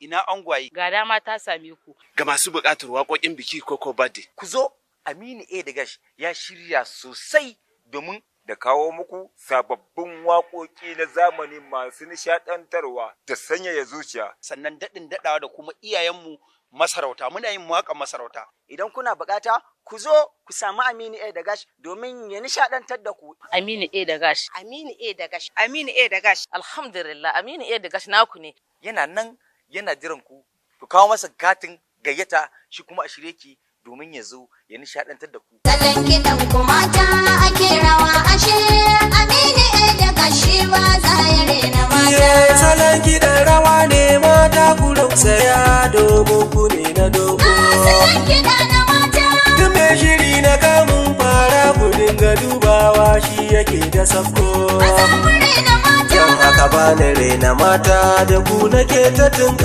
ina angwaye. Ga dama ta same ku. Ga masu buƙatar waƙoƙin biki ko birthday. Ku zo, Aminu A da Gash ya shirya sosai domin da kawo muku sababbin waƙoƙi na zamani masu nishaɗantarwa da sanyaya zuciya. Sannan daɗin daɗawa da kuma iyayenmu masarauta, muna yin waƙar masarauta. Idan kuna buƙata, ku zo ku samu Aminu A da Gash domin ya nishaɗantar da ku. Aminu A da Gash. Aminu A da Gash. Aminu A da Gash. Alhamdulillah, Aminu A da Gash naku ne. Yana nan yana jiran ku kawo masa katin gayyata shi kuma a shirye ki domin ya zo ya nishaɗantar da ku. Salon kiɗan ku mata ake rawa ashe Aminu A da Gash ba za ya rena mata. Salon kiɗan rawa ne mata ku rausaya domin ku ne na dogo. Salon kiɗa na mata. Duk mai shiri na kamun fara ku dinga dubawa shi yake da safko. Ba za mu rena mata. Yan haka ba ni rena mata da ku nake ta tunka.